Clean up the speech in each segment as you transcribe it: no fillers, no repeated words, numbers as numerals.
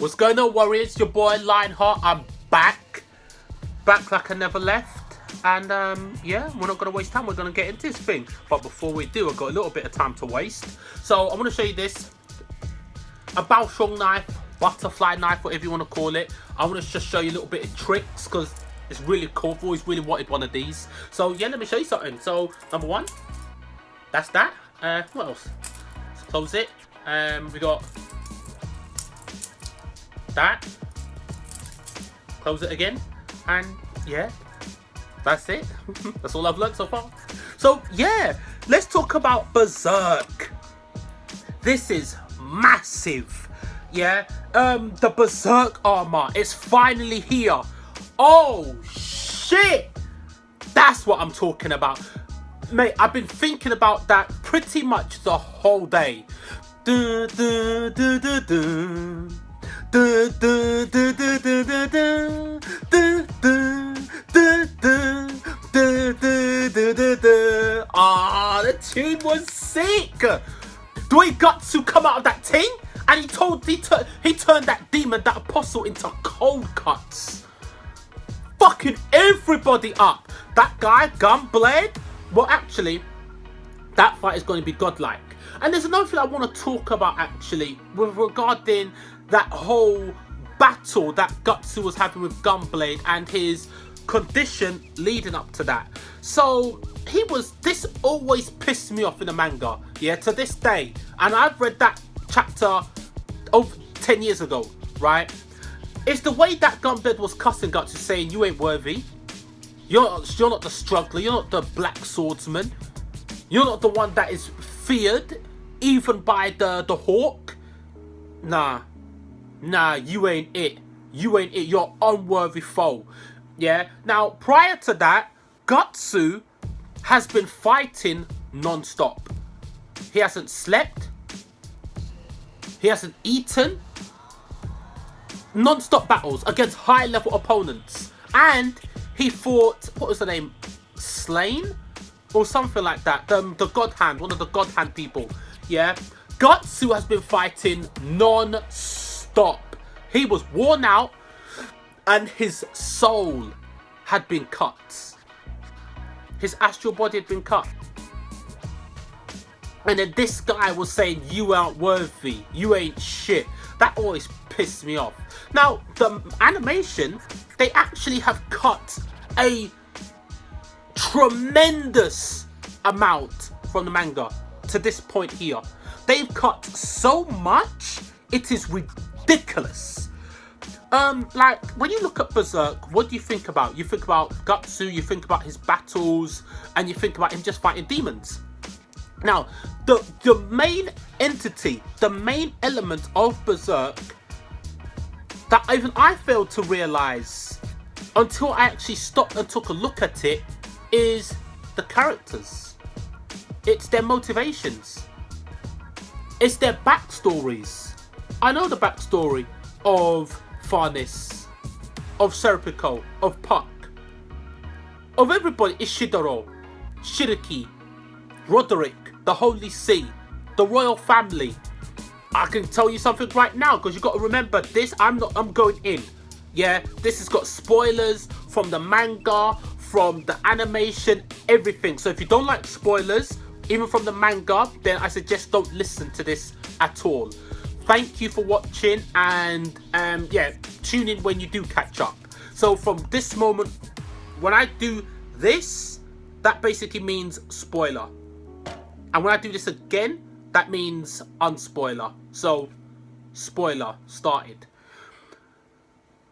What's going on, Warriors? Your boy Lionheart. I'm back like I never left. And yeah, we're not going to waste time. We're going to get into this thing. But before we do, I've got a little bit of time to waste. So I'm going to show you this. A Baoshong knife, butterfly knife, whatever you want to call it. I want to just show you a little bit of tricks because it's really cool. I've always really wanted one of these. So yeah, let me show you something. So number one, that's that. What else? Let's close it. We got that. Close it again. And yeah, that's it. That's all I've learned so far. So yeah, let's talk about Berserk. This is massive. Yeah, the Berserk armor is finally here. Oh shit, that's what I'm talking about, mate. I've been thinking about that pretty much the whole day. Ah, the tune was sick. The way Gutsu come out of that thing and he turned that demon, that apostle, into cold cuts. Fucking everybody up. That guy, Gunblade. Well, actually, that fight is going to be godlike. And there's another thing I want to talk about actually regarding that whole battle that Gutsu was having with Gunblade and his condition leading up to that. So this always pissed me off in the manga, yeah, to this day. And I've read that chapter over 10 years ago, right? It's the way that Gunblade was cussing Gutsu, saying you ain't worthy. You're not the struggler. You're not the black swordsman. You're not the one that is feared even by the hawk. Nah, you ain't it. You ain't it. You're unworthy foe. Yeah. Now, prior to that, Gutsu has been fighting non-stop. He hasn't slept. He hasn't eaten. Non-stop battles against high-level opponents. And he fought, what was the name? Slain? Or something like that. The God Hand, one of the God Hand people. Yeah. Gutsu has been fighting non-stop. He was worn out and his soul had been cut. His astral body had been cut. And then this guy was saying, you aren't worthy. You ain't shit. That always pissed me off. Now, the animation, they actually have cut a tremendous amount from the manga to this point here. They've cut so much, it is ridiculous. Like, when you look at Berserk, what do you think about? You think about Gutsu, you think about his battles, and you think about him just fighting demons. Now, the main entity, the main element of Berserk that even I failed to realise until I actually stopped and took a look at it is the characters. It's their motivations. It's their backstories. I know the backstory of Farnes, of Serpico, of Puck, of everybody. Ishidoro, Shiriki, Roderick, the Holy See, the royal family. I can tell you something right now because you got to remember this. I'm going in. Yeah, this has got spoilers from the manga, from the animation, everything. So if you don't like spoilers, even from the manga, then I suggest don't listen to this at all. Thank you for watching, and yeah, tune in when you do catch up. So from this moment, when I do this, that basically means spoiler. And when I do this again, that means unspoiler. So, spoiler started.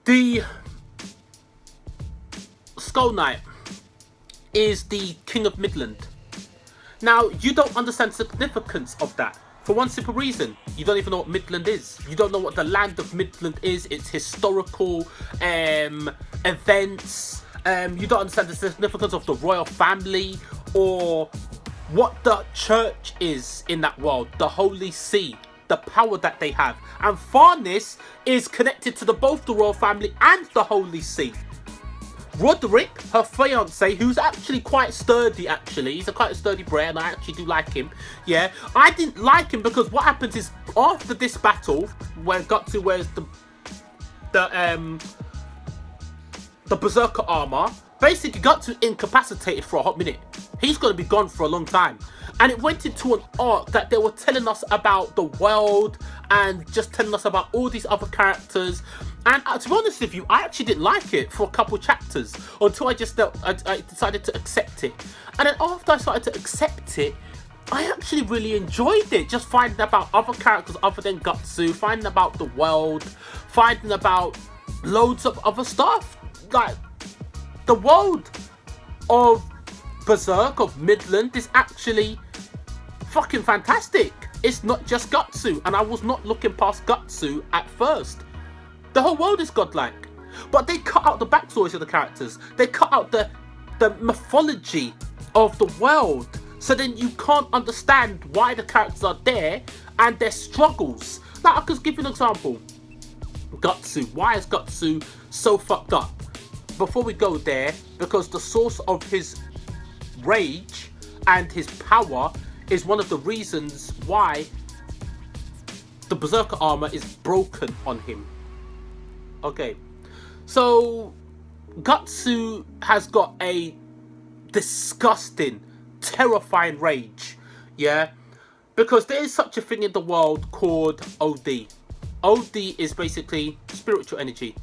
The Skull Knight is the King of Midland. Now, you don't understand the significance of that. For one simple reason, you don't even know what Midland is. You don't know what the land of Midland is. It's historical events. You don't understand the significance of the royal family or what the church is in that world, the Holy See, the power that they have. And Farnes is connected to both the royal family and the Holy See. Roderick, her fiance, who's actually quite sturdy, actually. He's a quite sturdy brat, and I actually do like him. Yeah, I didn't like him because what happens is after this battle, where Gutsu wears the the Berserker armor, basically got to incapacitated for a hot minute. He's going to be gone for a long time. And it went into an arc that they were telling us about the world and just telling us about all these other characters. And to be honest with you, I actually didn't like it for a couple chapters until I decided to accept it. And then after I started to accept it, I actually really enjoyed it. Just finding about other characters other than Gutsu, finding about the world, finding about loads of other stuff. Like, the world of Berserk, of Midland, is actually fucking fantastic. It's not just Gutsu, and I was not looking past Gutsu at first. The whole world is godlike. But they cut out the backstories of the characters. They cut out the mythology of the world. So then you can't understand why the characters are there and their struggles. Like, I could give you an example. Gutsu. Why is Gutsu so fucked up? Before we go there, because the source of his rage and his power is one of the reasons why the Berserker armor is broken on him. Okay, so Gutsu has got a disgusting, terrifying rage, yeah? Because there is such a thing in the world called OD. OD is basically spiritual energy,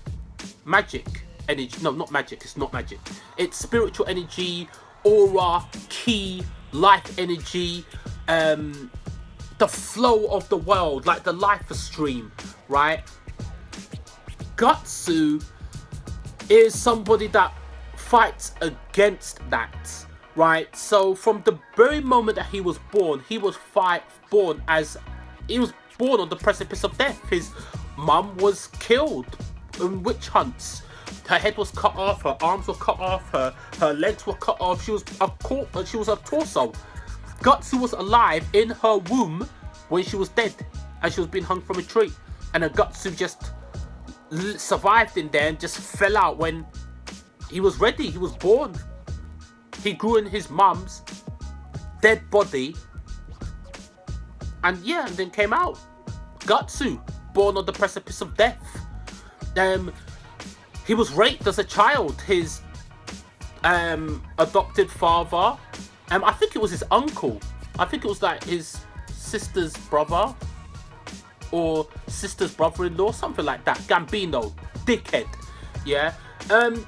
magic energy. No, not magic. It's not magic. It's spiritual energy, aura, ki, life energy, the flow of the world, like the life stream, right? Gutsu is somebody that fights against that, right? So from the very moment that he was born, he was born on the precipice of death. His mum was killed in witch hunts. Her head was cut off, her arms were cut off, her legs were cut off. She was a torso. Gutsu was alive in her womb when she was dead, and she was being hung from a tree. And then Gutsu just survived in there and just fell out when he was ready. He was born. He grew in his mum's dead body, and then came out. Gutsu, born on the precipice of death. He was raped as a child. His adopted father, I think it was his uncle. I think it was like his sister's brother or sister's brother-in-law, something like that. Gambino, dickhead. Yeah.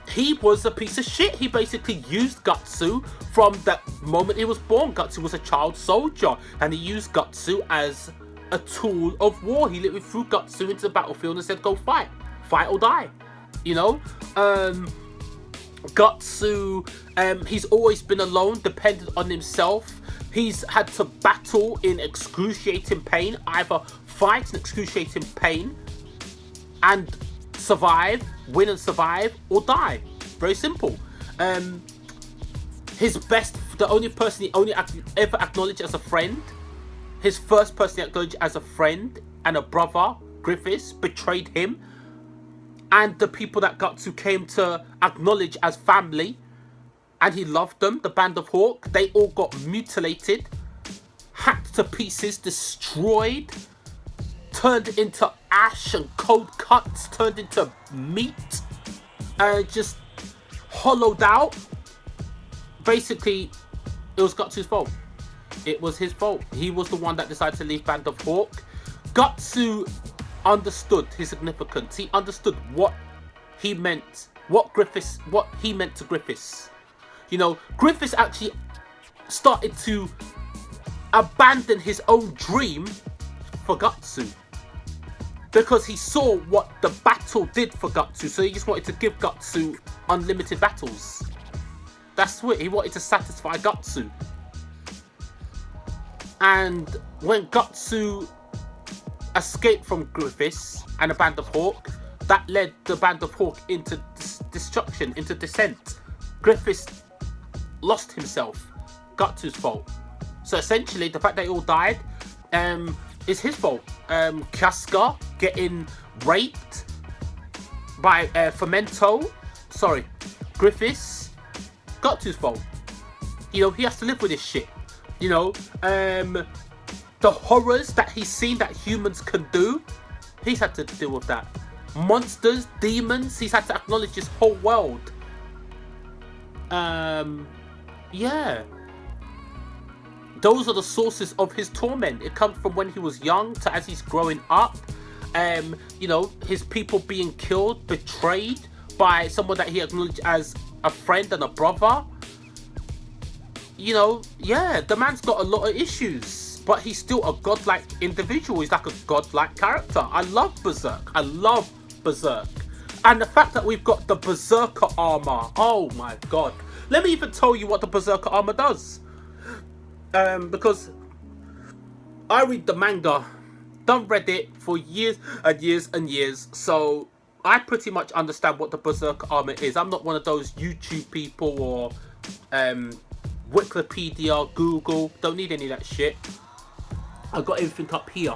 He was a piece of shit. He basically used Gutsu from the moment he was born. Gutsu was a child soldier, and he used Gutsu as a tool of war. He literally threw Gutsu into the battlefield and said, go fight or die. You know, Gutsu, he's always been alone, dependent on himself. He's had to battle in excruciating pain, either fight in excruciating pain and survive, win and survive, or die. Very simple. The only person he ever acknowledged as a friend, his first person he acknowledged as a friend and a brother, Griffiths, betrayed him. And the people that Gutsu came to acknowledge as family, and he loved them, the Band of Hawk, they all got mutilated, hacked to pieces, destroyed, turned into ash and cold cuts, turned into meat, just hollowed out. Basically, it was Gutsu's fault. It was his fault. He was the one that decided to leave Band of Hawk. Gutsu understood his significance. He understood what he meant, what he meant to Griffiths. You know, Griffiths actually started to abandon his own dream for Gutsu, because he saw what the battle did for Gutsu. So he just wanted to give Gutsu unlimited battles. That's what he wanted to satisfy Gutsu. And when Gutsu escaped from Griffiths and a Band of Hawk, that led the Band of Hawk into destruction, into descent. Griffiths lost himself. Gutsu's fault. So essentially, the fact that they all died is his fault. Kasuga getting raped by Griffiths, Gutsu's fault. You know, he has to live with this shit. You know, the horrors that he's seen that humans can do, he's had to deal with that. monsters, demons. He's had to acknowledge his whole world. Yeah. Those are the sources of his torment. It comes from when he was young to as he's growing up. You know, his people being killed, betrayed by someone that he acknowledged as a friend and a brother. You know, yeah, the man's got a lot of issues, but he's still a godlike individual. He's like a godlike character. I love Berserk. I love Berserk. And the fact that we've got the Berserker armor. Oh my god. Let me even tell you what the Berserker armor does. Because I read the manga, done read it for years and years and years, so I pretty much understand what the Berserker armor is. I'm not one of those YouTube people or Wikipedia, Google. Don't need any of that shit. I've got everything up here.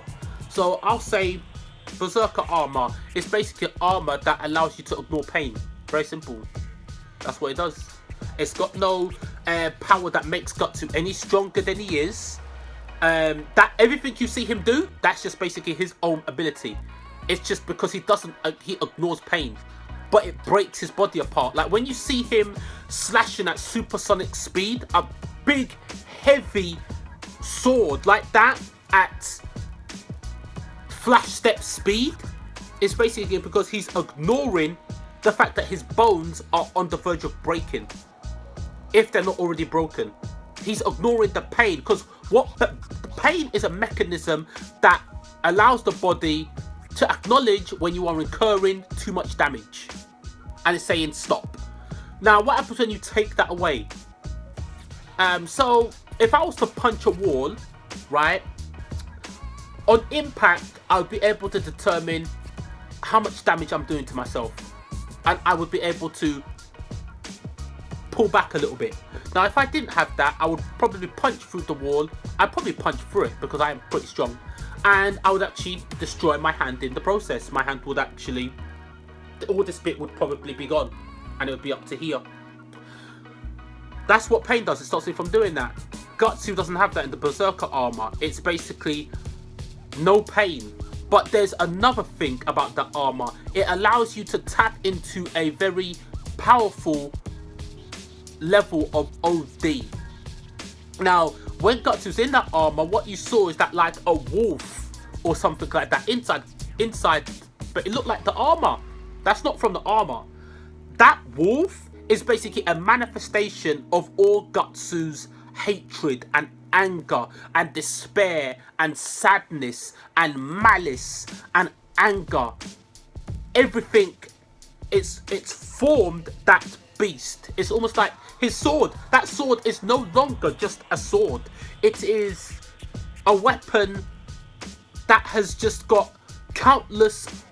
So I'll say Berserker armor is basically armor that allows you to ignore pain. Very simple. That's what it does. It's got no power that makes Guts any stronger than he is. That everything you see him do, that's just basically his own ability. It's just because he doesn't, he ignores pain, but it breaks his body apart. Like when you see him slashing at supersonic speed, a big, heavy sword like that at flash step speed, it's basically because he's ignoring the fact that his bones are on the verge of breaking. If they're not already broken, he's ignoring the pain, because what the pain is a mechanism that allows the body to acknowledge when you are incurring too much damage, and it's saying stop. Now, what happens when you take that away? So if I was to punch a wall, right, on impact, I would be able to determine how much damage I'm doing to myself, and I would be able to pull back a little bit. Now, if I didn't have that, I would probably punch through the wall. I'd probably punch through it because I am pretty strong, and I would actually destroy my hand in the process. My hand would actually, all this bit would probably be gone, and it would be up to here. That's what pain does. It stops me from doing that. Gutsu doesn't have that in the Berserker armor. It's basically no pain. But there's another thing about the armor. It allows you to tap into a very powerful level of OD. Now, when Gutsu's in that armor, what you saw is that like a wolf or something like that inside, but it looked like the armor. That's not from the armor. That wolf is basically a manifestation of all Gutsu's hatred and anger and despair and sadness and malice and anger. Everything, it's formed that beast. It's almost like his sword. That sword is no longer just a sword. It is a weapon that has just got countless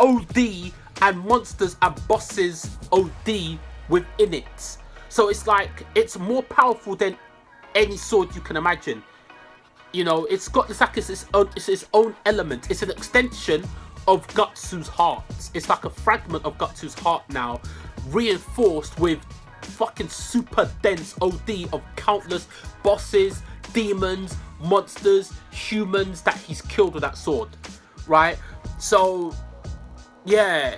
OD and monsters and bosses OD within it. So it's like, it's more powerful than any sword you can imagine. You know, it's got, it's like it's its own element. It's an extension of Gutsu's heart. It's like a fragment of Gutsu's heart now, reinforced with fucking super dense OD of countless bosses, demons, monsters, humans that he's killed with that sword, right? So yeah,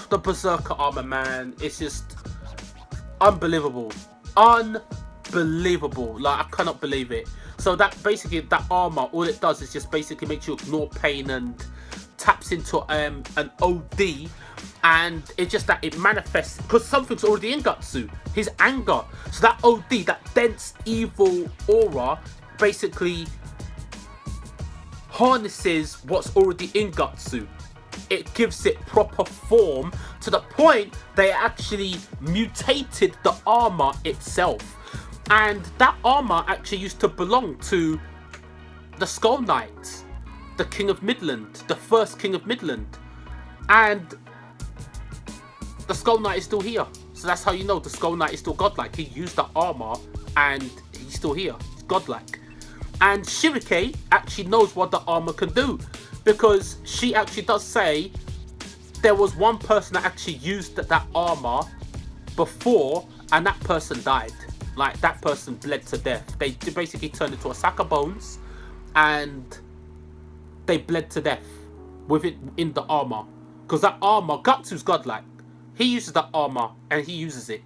the Berserker armor, man, it's just unbelievable. Unbelievable. Like, I cannot believe it. So that basically, that armor, all it does is just basically makes you ignore pain and taps into an OD, and it's just that it manifests because something's already in Gutsu, his anger. So that OD, that dense evil aura, basically harnesses what's already in Gutsu. It gives it proper form to the point they actually mutated the armor itself. And that armor actually used to belong to the Skull Knight, the King of Midland, the first King of Midland. And the Skull Knight is still here. So that's how you know the Skull Knight is still godlike. He used the armor and he's still here. He's godlike. And Shirike actually knows what the armor can do, because she actually does say there was one person that actually used that armor before, and that person died. Like, that person bled to death. They basically turned into a sack of bones and they bled to death. with it in the armor. Because that armor, Gutsu's godlike. He uses that armor and he uses it.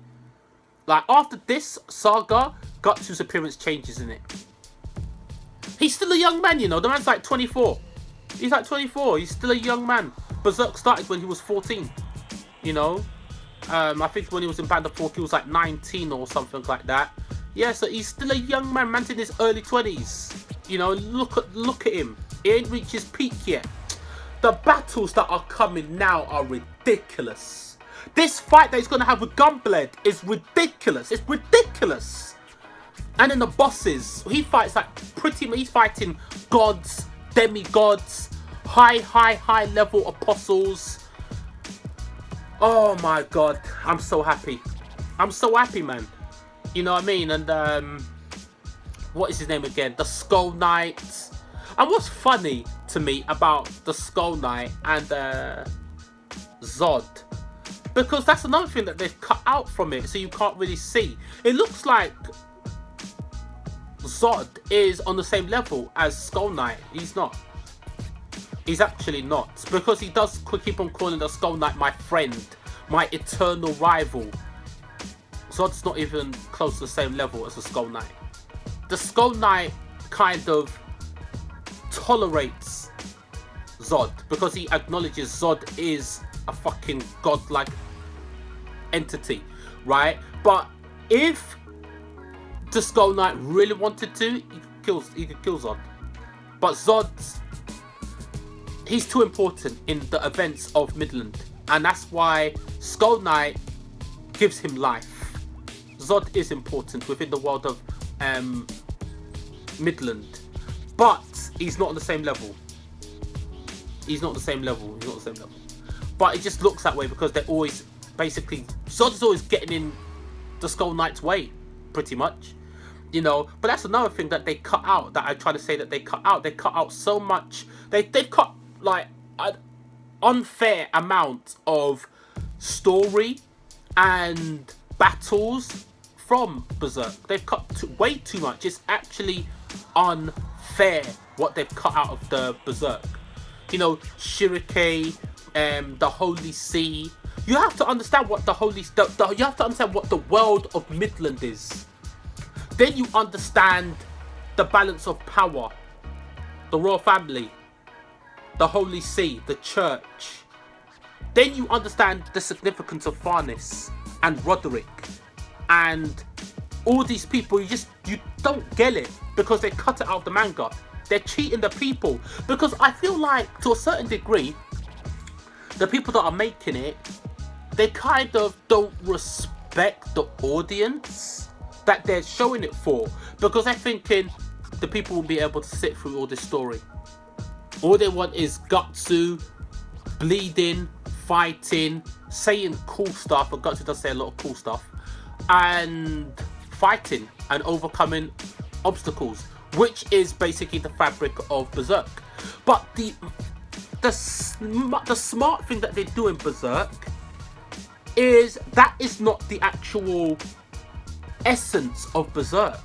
Like, after this saga, Gutsu's appearance changes in it. He's still a young man, you know. The man's like 24. He's like 24. He's still a young man. Berserk started when he was 14. You know. I think when he was in Band of Fork, he was like 19 or something like that. Yeah, so he's still a young man. Man's in his early 20s. You know, look at him. He ain't reached his peak yet. The battles that are coming now are ridiculous. This fight that he's going to have with Gunblade is ridiculous. It's ridiculous. And then the bosses, he fights like he's fighting gods, demigods, high level apostles. Oh my god, I'm so happy. I'm so happy, man. You know what I mean? And what is his name again? The Skull Knight. And what's funny to me about the Skull Knight and Zod, because that's another thing that they've cut out from it, so you can't really see. It looks like Zod is on the same level as Skull Knight. He's not. He's actually not, because he does keep on calling the Skull Knight my friend, my eternal rival. Zod's not even close to the same level as the Skull Knight. The Skull Knight kind of tolerates Zod because he acknowledges Zod is a fucking godlike entity, right? But if the Skull Knight really wanted to, he could kill Zod. But Zod's, he's too important in the events of Midland, and that's why Skull Knight gives him life. Zod is important within the world of Midland, but he's not on the same level. He's not the same level. He's not the same level. But it just looks that way because they're always basically, Zod is always getting in the Skull Knight's way, pretty much. You know, but that's another thing that they cut out, that I try to say that they cut out. They cut out so much. They've cut like an unfair amount of story and battles from Berserk. They've cut way too much. It's actually unfair what they've cut out of the Berserk. You know, Shirike, the Holy Sea. You have to understand what the Holy you have to understand what the world of Midland is. Then you understand the balance of power, the royal family, the Holy See, the church. Then you understand the significance of Farnes and Roderick and all these people. You don't get it because they cut it out of the manga. They're cheating the people, because I feel like to a certain degree the people that are making it, they kind of don't respect the audience that they're showing it for, because they're thinking the people will be able to sit through all this story. All they want is Gutsu bleeding, fighting, saying cool stuff, and Gutsu does say a lot of cool stuff, and fighting and overcoming obstacles, which is basically the fabric of Berserk. But the smart thing that they do in Berserk is that is not the actual essence of Berserk.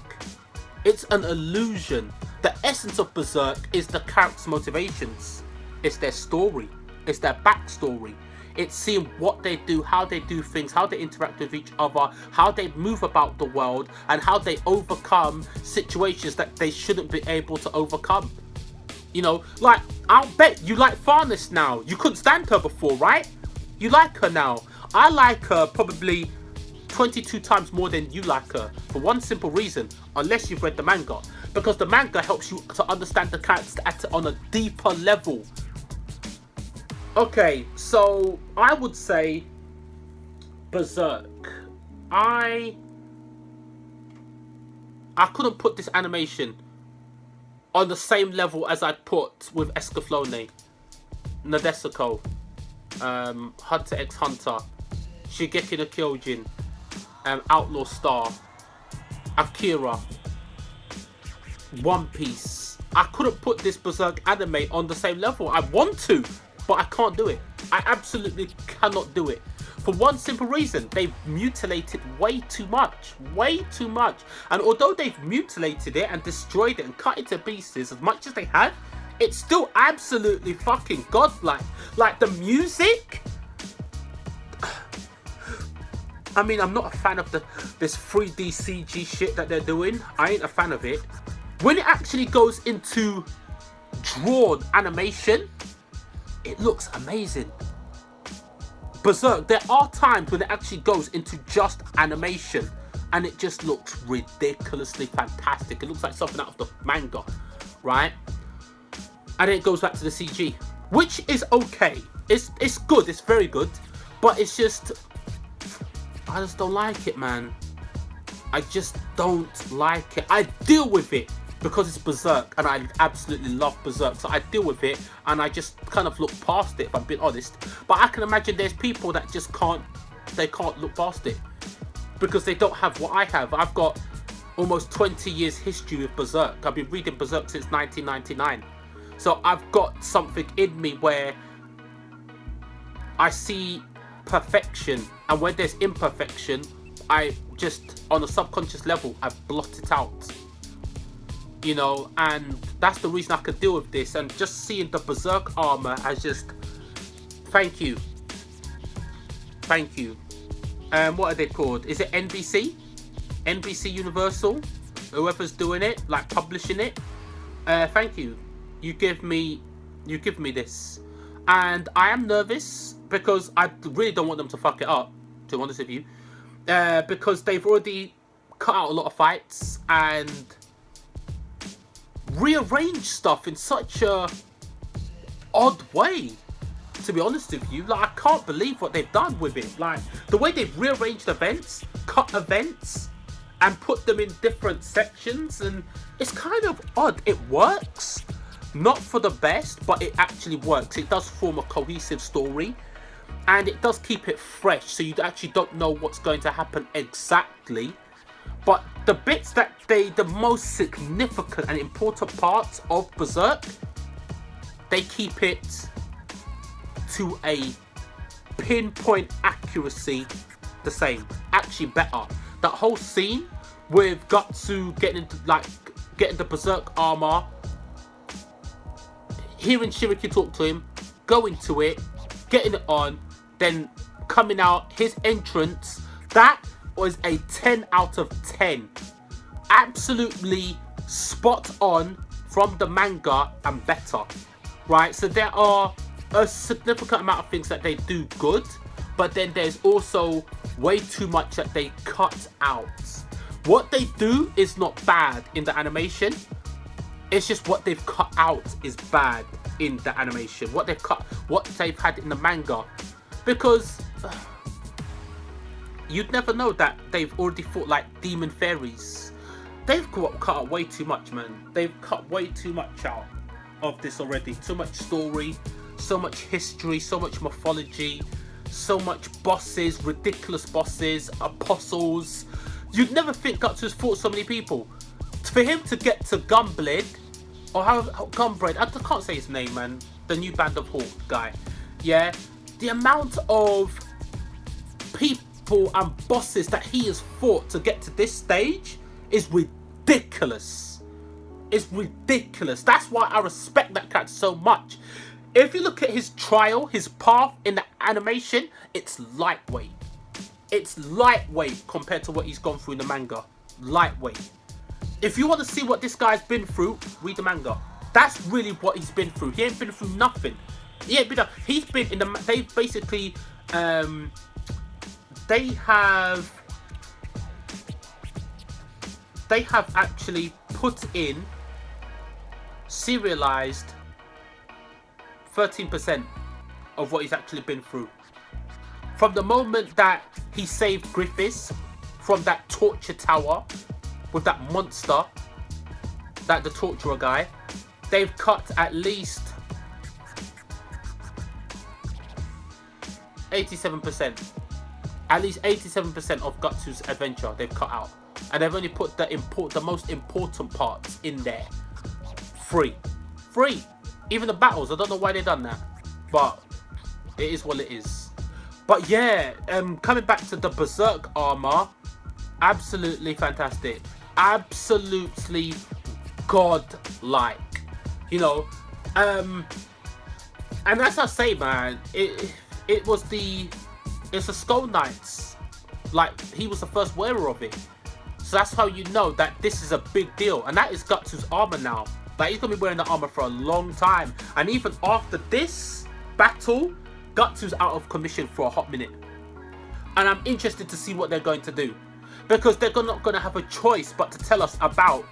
It's an illusion. The essence of Berserk is the characters' motivations. It's their story. It's their backstory. It's seeing what they do, how they do things, how they interact with each other, how they move about the world, and how they overcome situations that they shouldn't be able to overcome. You know, like, I'll bet you like Farnes now. You couldn't stand her before, right? You like her now. I like her probably 22 times more than you like her, for one simple reason, unless you've read the manga. Because the manga helps you to understand the characters on a deeper level. Okay, so I would say Berserk. I couldn't put this animation on the same level as I put with Escaflowne, Nadesico, Hunter x Hunter, Shigeki no Kyojin, Outlaw Star, Akira, One Piece. I couldn't put this Berserk anime on the same level. I want to, but I can't do it. I absolutely cannot do it. For one simple reason, they've mutilated way too much. Way too much. And although they've mutilated it and destroyed it and cut it to pieces as much as they have, it's still absolutely fucking godlike. Like the music, I mean, I'm not a fan of this 3D CG shit that they're doing. I ain't a fan of it. When it actually goes into drawn animation, it looks amazing. Berserk, there are times when it actually goes into just animation and it just looks ridiculously fantastic. It looks like something out of the manga, right? And then it goes back to the CG, which is okay. It's good, it's very good, but it's just, I just don't like it, man. I just don't like it. I deal with it because it's Berserk and I absolutely love Berserk, so I deal with it and I just kind of look past it, if I'm being honest. But I can imagine there's people that just can't look past it because they don't have what I have. I've got almost 20 years history with Berserk. I've been reading Berserk since 1999. So I've got something in me where I see perfection, and when there's imperfection, I just, on a subconscious level, I blot it out. You know, and that's the reason I could deal with this. And just seeing the Berserk armor as just, thank you. Thank you. What are they called? Is it NBC? NBC Universal? Whoever's doing it, like publishing it. Thank you. You give me this. And I am nervous because I really don't want them to fuck it up, to be honest with you. Because they've already cut out a lot of fights and rearranged stuff in such a odd way, to be honest with you. Like, I can't believe what they've done with it. Like, the way they've rearranged events, cut events, and put them in different sections, and it's kind of odd. It works. Not for the best, but it actually works. It does form a cohesive story, and it does keep it fresh, so you actually don't know what's going to happen exactly. But the bits that the most significant and important parts of Berserk, they keep it to a pinpoint accuracy the same. Actually better. That whole scene with Guts getting the Berserk armor, hearing Shiriki talk to him, going to it, getting it on, then coming out, his entrance, that was a 10 out of 10. Absolutely spot on from the manga and better, right? So there are a significant amount of things that they do good, but then there's also way too much that they cut out. What they do is not bad in the animation. It's just what they've cut out is bad in the animation. What they've had in the manga, because you'd never know that they've already fought like demon fairies. They've cut out way too much, man. They've cut way too much out of this already. Too much story, so much history, so much mythology, so much bosses, ridiculous bosses, apostles. You'd never think Gutsu's fought so many people. For him to get to Gunblade, or Gunblade, I can't say his name, man. The new Band of Hawk guy. Yeah, the amount of people and bosses that he has fought to get to this stage is ridiculous. It's ridiculous. That's why I respect that character so much. If you look at his trial, his path in the animation, it's lightweight. It's lightweight compared to what he's gone through in the manga. Lightweight. If you want to see what this guy's been through, read the manga. That's really what he's been through. He ain't been through nothing. He ain't been. He's been in the. They basically. They have actually put in serialized 13% of what he's actually been through. From the moment that he saved Griffiths from that torture tower with that monster, the torturer guy, they've cut at least 87%. At least 87% of Gutsu's adventure they've cut out. And they've only put the most important parts in there. Free. Even the battles, I don't know why they've done that. But it is what it is. But yeah, coming back to the Berserk armor, absolutely fantastic. Absolutely godlike. You know, And as I say, man, it's the Skull Knights. Like, he was the first wearer of it. So that's how you know that this is a big deal. And that is Gutsu's armor now. Like, he's gonna be wearing the armor for a long time. And even after this battle, Gutsu's out of commission for a hot minute. And I'm interested to see what they're going to do. Because they're not going to have a choice but to tell us about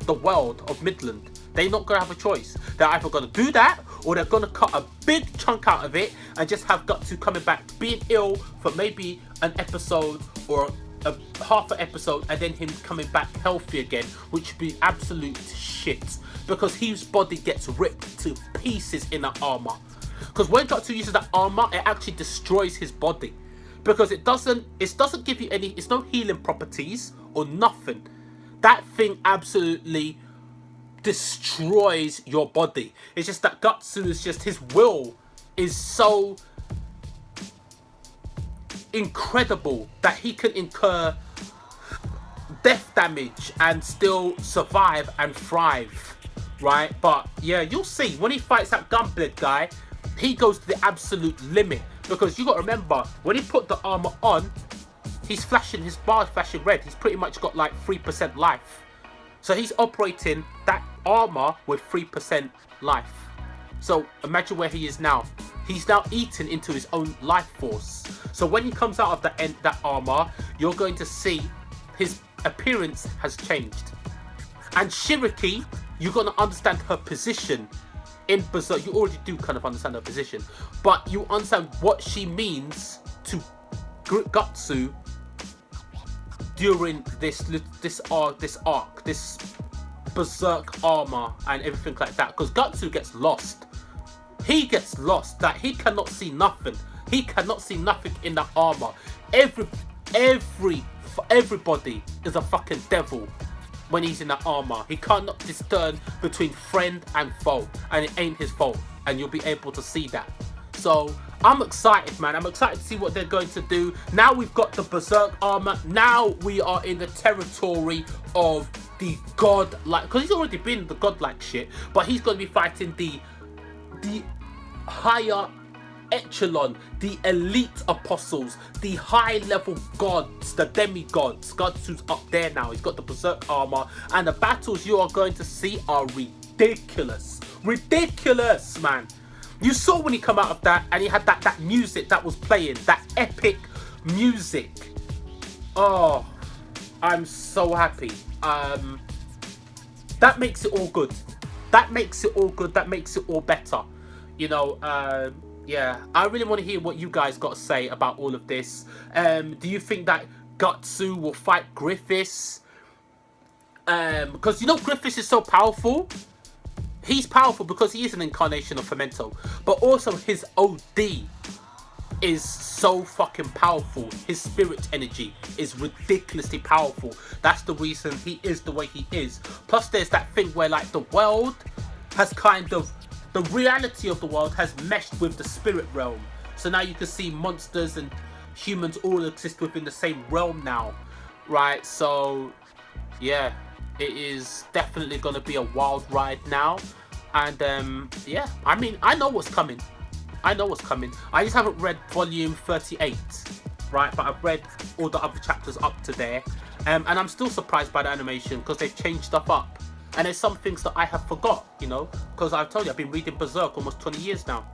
the world of Midland. They're not going to have a choice. They're either going to do that, or they're going to cut a big chunk out of it and just have Gutsu coming back being ill for maybe an episode or half an episode, and then him coming back healthy again, which would be absolute shit. Because his body gets ripped to pieces in that armor. Because when Gutsu uses that armor, it actually destroys his body. Because it doesn't give you any, it's no healing properties or nothing. That thing absolutely destroys your body. It's just that Gutsu is just, his will is so incredible that he can incur death damage and still survive and thrive, right? But yeah, you'll see when he fights that Gunblade guy, he goes to the absolute limit. Because you got to remember, when he put the armor on, he's flashing, his bar's flashing red. He's pretty much got like 3% life. So he's operating that armor with 3% life. So imagine where he is now. He's now eaten into his own life force. So when he comes out of that armor, you're going to see his appearance has changed. And Shiriki, you're going to understand her position in Berserk. You already do kind of understand her position, but you understand what she means to Gutsu during this arc, this Berserk armor and everything like that. Because Gutsu gets lost. He gets lost. That he cannot see nothing. He cannot see nothing in that armor. Everybody is a fucking devil. When he's in that armor, he cannot discern between friend and foe, and it ain't his fault, and you'll be able to see that. So I'm excited, man. I'm excited to see what they're going to do. Now we've got the Berserk armor. Now we are in the territory of the god-like, because he's already been the godlike shit, but he's going to be fighting the higher echelon, the elite apostles, the high level gods, the demigods. Gutsu's up there now. He's got the Berserk armor, and the battles you are going to see are ridiculous. Ridiculous, man. You saw when he come out of that and he had that music that was playing, that epic music. Oh, I'm so happy. That makes it all good. That makes it all good. That makes it all better. You know, yeah, I really want to hear what you guys got to say about all of this. Do you think that Gutsu will fight Griffiths? Because you know Griffiths is so powerful. He's powerful because he is an incarnation of Fermento. But also his OD is so fucking powerful. His spirit energy is ridiculously powerful. That's the reason he is the way he is. Plus there's that thing where like the world has kind of, the reality of the world has meshed with the spirit realm. So now you can see monsters and humans all exist within the same realm now. Right? So, yeah. It is definitely going to be a wild ride now. And, yeah. I mean, I know what's coming. I know what's coming. I just haven't read volume 38. Right? But I've read all the other chapters up to there. And I'm still surprised by the animation because they've changed stuff up. And there's some things that I have forgot, you know, because I've told you I've been reading Berserk almost 20 years now.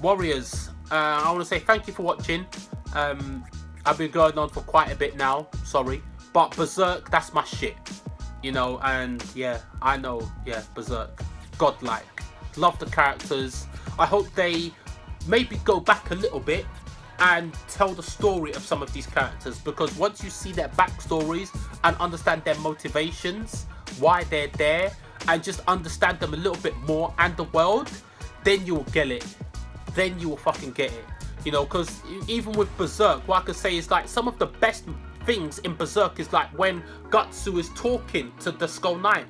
Warriors, I want to say thank you for watching. I've been going on for quite a bit now, sorry. But Berserk, that's my shit, you know, and yeah, I know, yeah, Berserk, godlike. Love the characters. I hope they maybe go back a little bit and tell the story of some of these characters, because once you see their backstories and understand their motivations, why they're there, and just understand them a little bit more and the world, then you'll get it. Then you will fucking get it. You know, because even with Berserk, what I could say is like some of the best things in Berserk is like when Gutsu is talking to the Skull Knight,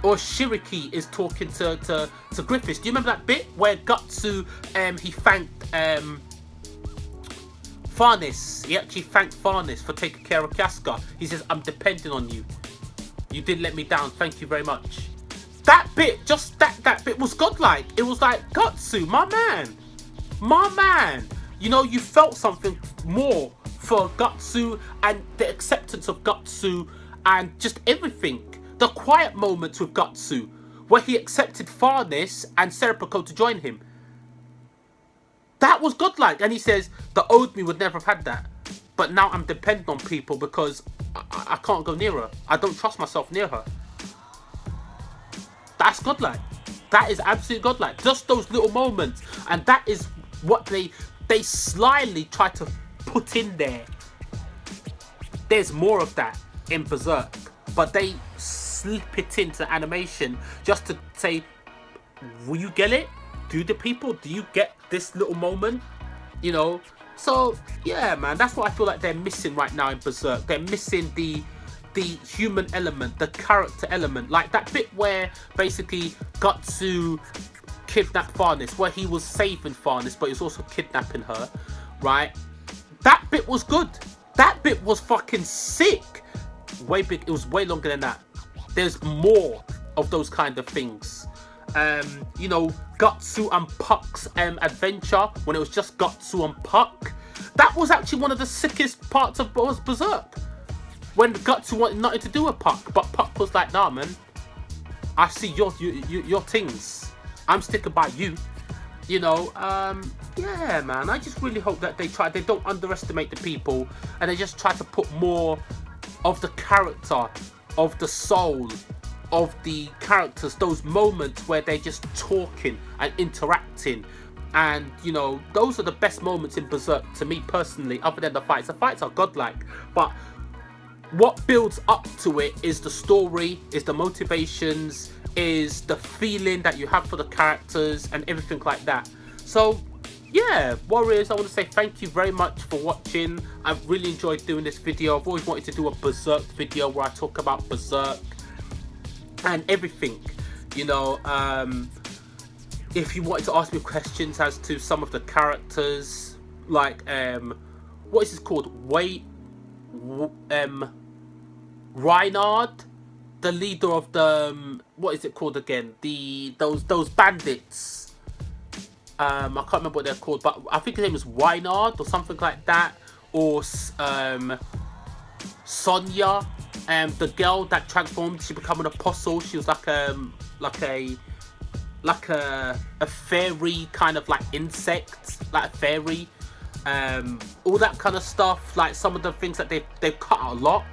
or Shiriki is talking to Griffiths. Do you remember that bit where Gutsu he thanked Farnes? He actually thanked Farnes for taking care of Casca. He says, "I'm depending on you. You didn't let me down. Thank you very much." that bit, just that bit was godlike. It was like, Gutsu, my man. You know, you felt something more for Gutsu and the acceptance of Gutsu and just everything. The quiet moments with Gutsu, where he accepted Farness and Serpico to join him. That was godlike. And he says, the old me would never have had that. But now I'm dependent on people because I can't go near her. I don't trust myself near her. That's godlike. That is absolute godlike. Just those little moments. And that is what they slyly try to put in there. There's more of that in Berserk. But they slip it into animation just to say, will you get it? Do the people? Do you get this little moment? You know? So, yeah, man. That's what I feel like they're missing right now in Berserk. They're missing the human element, the character element. Like that bit where basically Gutsu kidnapped Farness, where he was saving Farness, but he was also kidnapping her, right? That bit was good. That bit was fucking sick. Way big. It was way longer than that. There's more of those kind of things. You know, Gutsu and Puck's adventure, when it was just Gutsu and Puck. That was actually one of the sickest parts of Berserk. When Gutsu wanted nothing to do with Puck, but Puck was like, nah, man. I see your things. I'm sticking by you. You know, yeah, man. I just really hope that they don't underestimate the people, and they just try to put more of the character, of the soul, of the characters, those moments where they're just talking and interacting. And, you know, those are the best moments in Berserk to me personally, other than the fights. The fights are godlike, but what builds up to it is the story, is the motivations, is the feeling that you have for the characters and everything like that. So yeah, Warriors, I want to say thank you very much for watching. I've really enjoyed doing this video. I've always wanted to do a Berserk video where I talk about Berserk and everything, you know. If you wanted to ask me questions as to some of the characters, like what is this called? Reinhard, the leader of the what is it called again? Those bandits. I can't remember what they're called, but I think his name is Reinhard or something like that. Or Sonya, the girl that transformed, she became an apostle. She was like a fairy, kind of like insect, like a fairy. All that kind of stuff. Like some of the things that they've cut out a lot.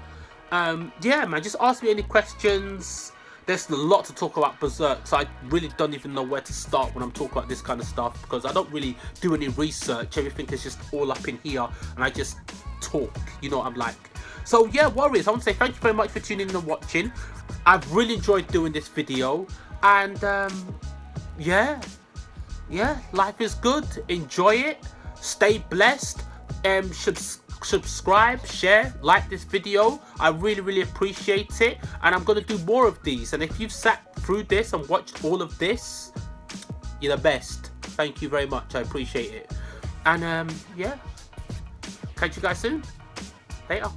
Yeah, man, just ask me any questions. There's a lot to talk about Berserk, so I really don't even know where to start when I'm talking about this kind of stuff, because I don't really do any research. Everything is just all up in here, and I just talk, you know what I'm like. So yeah, Warriors, I want to say thank you very much for tuning in and watching. I've really enjoyed doing this video, and yeah, life is good. Enjoy it. Stay blessed. Subscribe, share, like this video. I really appreciate it, and I'm gonna do more of these. And if you've sat through this and watched all of this, you're the best. Thank you very much. I appreciate it. And yeah, catch you guys soon. Later.